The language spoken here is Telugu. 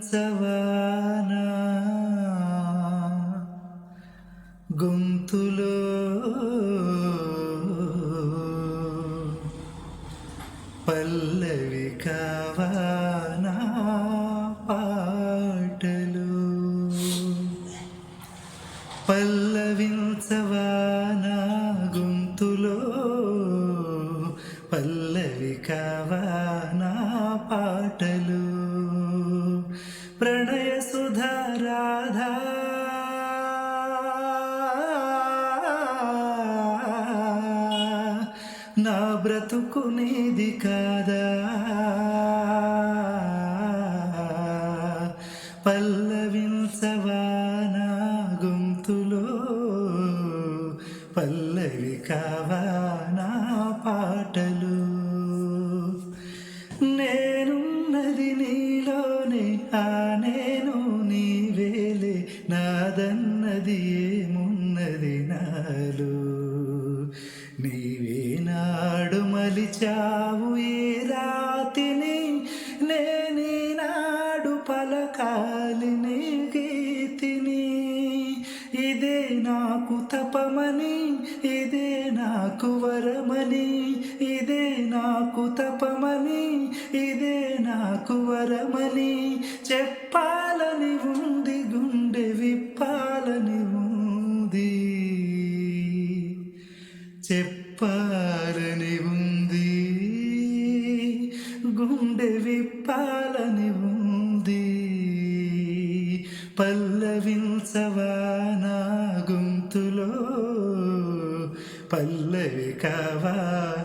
పల్లవించవానా గొంతులో పల్లవి కావానా పాటలు పల్లవించవానా గొంతులో పల్లవి కావానా పాటలు ప్రణయ సుధా రాధా నా బ్రతుకు నీది కాదా పల్లవించవానా గొంతులో పల్లవి కావానా పాటలు నేనున్నది నీలోనే ఆ నేను నీవేలే నాదన్నది ఏమున్నది నాలో నీవే నాడు మలిచావు ఏ రాతిని నేనీనాడు పలకాలిని గీతిని ఇదే నాకు తపమని ఇదే నాకు వరమని ఇదే నాకు తపమని ఇదే నాకు వరమని చెప్పాలని ఉంది గుండె విప్పాలని ఉంది చెప్పాలని ఉంది గుండె విప్పాలని ఉంది పల్లవించవానా గొంతులో పల్లవి కావానా